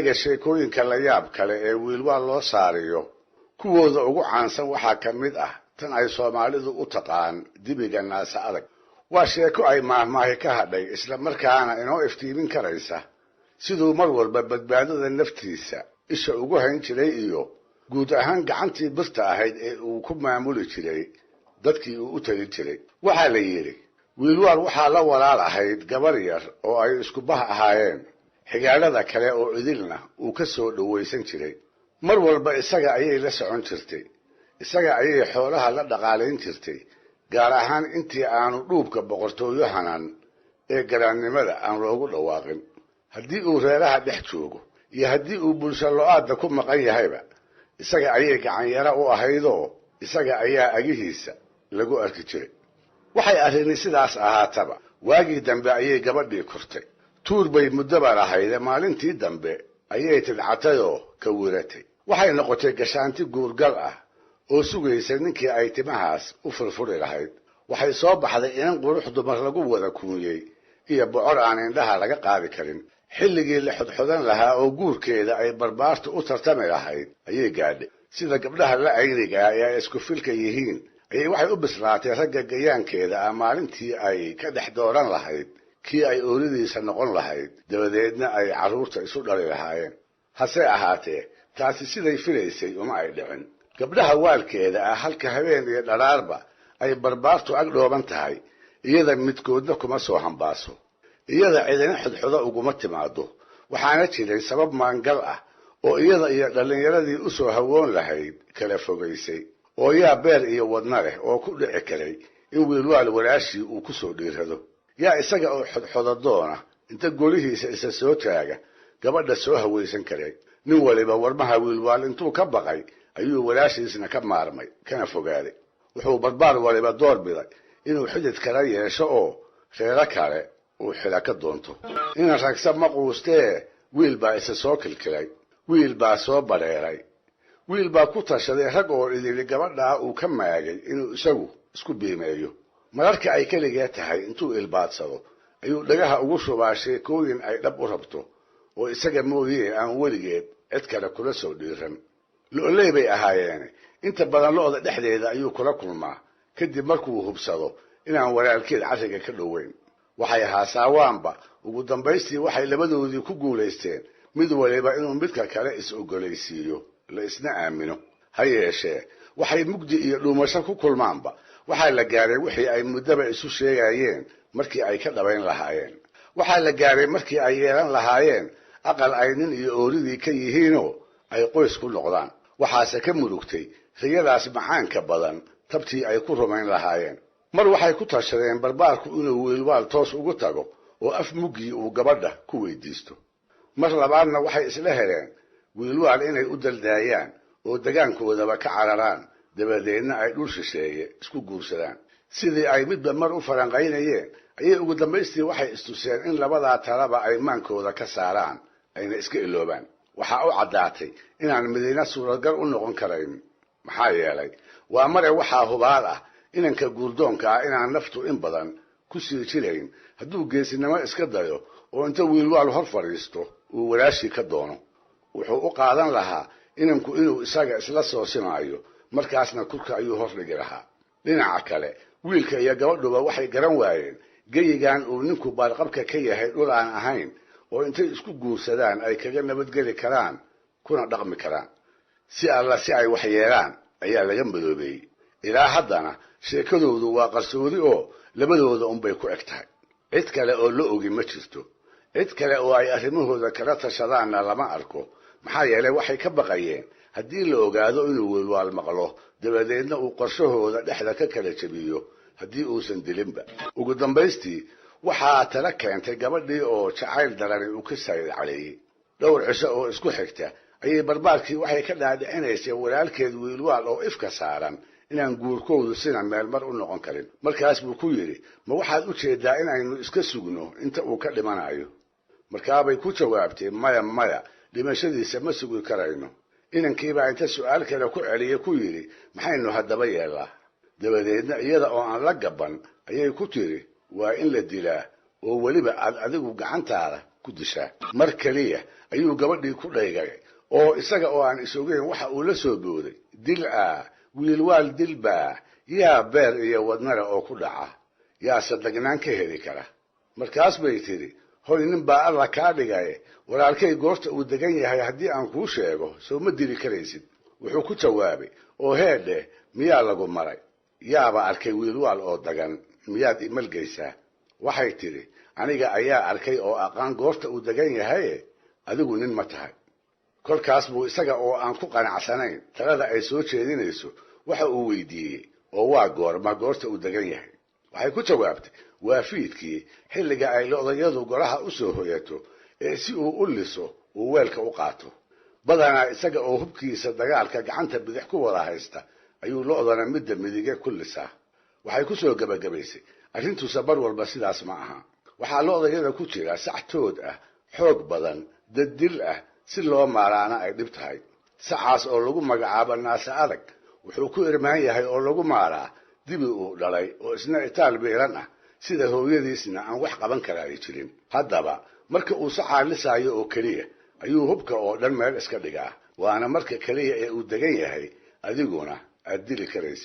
talyaaniga sheekooyinka la yaab kale ee wiilwaal loo saariyo kuwooda ugu caansan waxaa ka mid ah tan ay Soomaalidu u taqaan dibiga naasa adag. waa sheeko ay maahmaahi ka hadhay isla markaana inoo iftiimin karaysa sidoo mar walba badbaadada naftiisa isha ugu hayn jiray iyo guud ahaan gacantii birta ahayd ee uu ku maamuli jiray dadkii uu u tali jiray. waxaa la yiri wiilwaal waxaa la walaal ahayd gabar yar oo ay isku bah ahaayeen, xigaalada kale oo idilna uu ka soo dhawaysan jiray. mar walba isaga ayay la socon jirtay, isaga ayay xoolaha la dhaqaaleyn jirtay, gaar ahaan intii aanu dhuubka boqortooyo hanan ee garaannimada aan loogu dhawaaqin. haddii uu reeraha dhex joogo iyo haddii uu bulsho lo-aadda ku maqan yahayba isaga ayay gacan yara u ahaydoo isaga ayaa agihiisa lagu arki jiray. waxay arrini sidaas ahaataba waagii dambe ayay gabadhii kortay. tuur bay muddoba lahayde maalintii dambe ayay tidcatayoo ka wiratay. waxay noqotay gashaanti guurgal ah oo sugaysa ninkii ay timahaas u furfuri lahayd. waxay soo baxday inan qurux dumar lagu wada kuunyey iyo bocor aan indhaha laga qaadi karin. xilligii la xodxodan lahaa oo guurkeeda ay barbaartu u tartami lahayd ayay gaadhay. sida gabdhaha la ayniga ee ay isku filka yihiin ayay waxay u bislaatay ragga gayaankeeda ah maalintii ay ka dhex dooran lahayd kii ay ooridiisa noqon lahayd, dabadeedna ay carruurta isu dhali lahaayeen. hase ahaatee taasi siday filaysay uma ay dhicin. gabdhaha waalkeeda ah halka habeen iyo dharaarba ay barbaartu ag dhooban tahay iyada midkoodna kuma soo hambaaso, iyada cidina xodxodo uguma timaado. waxaana jiray sabab maangal ah oo iyada iyo dhallinyaradii u soo hawoon lahayd kala fogaysay, oo yaa beer iyo wadna leh oo ku dhici karay in wiilwaal walaashii uu ku soo dhiirado. yaa isaga oo xodxodo doona inta golihiisa isa soo taaga gabadha soo hawaysan karay. nin waliba warmaha wiilwaal intuu ka baqay ayuu walaashiisna ka maarmay kana fogaaday. wuxuu barbaar waliba door biday inuu xidid kala yeesho oo reero kale uu xila ka doonto. ina ragsa ma quustee wiil baa isa soo kilkilay, wiil baa soo bareeray, wiil baa ku tashaday rag oo idili gabadhaa uu ka maagay inuu isagu isku biimeeyo. mararka ay keligee tahay intuu ilbaadsado ayuu dhagaha ugu shubaa sheekooyin ay dhab u rabto oo isaga mooyee aan weligeed cid kale kula soo dhiiran. lo'oley bay ahaayeene inta badan lo'da dhexdeeda ayuu kula kulmaa kadib markuu hubsado inaan walaalkeed carriga ka dhoweyn. waxay haasaawaanba ugu dambaystii waxay labadoodii ku guulaysteen mid waliba inuu midka kale is-ogolaysiiyo, la isna aamino. ha yeeshee waxay mugdi iyo dhuumasho ku kulmaanba waxaa la gaaray wixii ay muddaba isu sheegayeen markii ay ka dhabayn lahaayeen. waxaa la gaaray markii ay yeelan lahaayeen aqal ay nin iyo ooridii ka yihiinoo ay qoys ku noqdaan. waxaase ka murugtay riyadaas macaanka badan tabtii ay ku rumayn lahaayeen. mar waxay ku tashadeen barbaarku inuu wiilwaal toos ugu tago oo af muggii uu gabadha ku weydiisto. mar labaadna waxay isla heleen wiilwaal inay u daldaayaan oo degaankoodaba ka cararaan, dabadeedna ay dhul shisheeye isku guursadaan. sidii ay midba mar u faranqaynayeen ayay ugu dambaystii waxay istuseen in labadaa talaba ay maankooda ka saaraan ayna iska iloobaan. waxaa u caddaatay inaan midina suuragal u noqon karayn. maxaa yeelay waa mare waxaa hubaal ah inanka guurdoonka ah inaan naftu in badan ku sii jirayn hadduu geesinimo iska dayo oo inta wiilwaal hor fadhiisto uu walaashii ka doono. wuxuu u qaadan lahaa inanku inuu isaga isla soo simaayo, markaasna kurka ayuu hor dhigi lahaa. dhinaca kale wiilka iyo gabadhuba waxay garan waayeen geyigan uu ninku baarqabka ka yahay dhul aan ahayn oo intay isku guursadaan ay kaga nabadgeli karaan kuna dhaqmi karaan. si alla si ay wax yeelaan ayaa laga madoobeeyey. ilaa haddana sheekadoodu waa qarsoodi oo labadooda unbay ku eg tahay. cid kale oo la ogi ma jirto. cid kale oo ay arrimahooda kala tashadaanna lama arko. maxaa yeelay waxay ka baqayeen haddii la ogaado inuu wiilwaal maqlo dabadeedna uu qorshahooda dhexda ka kala jabiyo haddii uusan dilinba. ugu dambaystii waxaa tala keentay gabadhii oo jacayl darani uu ka saayid caleeyey. dhowr cisho oo isku xigta ayay barbaarkii waxay ka dhaadhicinaysay walaalkeed wiilwaal oo ifka saaran inaan guurkoodu sina meel mar u noqon karin. markaas buu ku yidhi, ma waxaad u jeedaa inaynu iska sugno inta uu ka dhimanayo? markaabay ku jawaabtay, maya maya, dhimashadiisa ma sugi karayno. inankiibaa inta su'aal kale ku celiyey ku yidhi, maxaynu haddaba yeellaa? dabadeedna iyada oo aan la gaban ayay ku tiri, waa in la dilaa oo weliba aad adigu gacantaada ku dishaa mar kaliya ayuu gabadhii ku dhaygay oo isaga oo aan isogeyn waxa uu la soo booday dil wiilwaal dilba yaa beer iyo wadnara oo ku dhaca yaa sadagnaan ka heli kara markaas bay tiri hoy nin baa alla kaa dhigay walaalkay goorta uu degan yahay haddii aan kuu sheego soo ma dili karaysid wuxuu ku jawaabay oo heedhe miyaa lagu maray yaaba arkay wiilwaal oo dagan miyaad imalgaysaa waxay tiri aniga ayaa arkay oo aqaan goorta uu degan yahay adigu nin ma tahay kolkaas buu isaga oo aan ku qanacsanayn talada ay soo jeedinayso waxa uu weydiiyey oo waa goorta uu degan yahay waxay ku jawaabtay waa fiidkii xilliga ay lo'dayadu golaha u soo hoyato ee si uu u liso uu weelka u qaato badanaa isaga oo hubkiisa dagaalka gacanta bidix ku wada haysta ayuu lo'dana midda midige ku lisaa waxay ku soo gabagabaysay arrintuusa bar walba sidaas ma aha waxaa lo'dayada ku jira sactood xoog badan daddil si loo maaraana ay dhib tahay sacaas oo lagu magacaabo naasa adag wuxuu ku irmaan yahay oo lagu maaraa dibi uu dhalay oo isna itaal biiran sida hooyadiisna aan wax qaban karaa ay jirin haddaba marka uu sacaa lisaayo oo keliya ayuu hubka oo dhan meel iska dhigaa waana marka kaliya ee uu degan yahay adiguna aad dili karaysid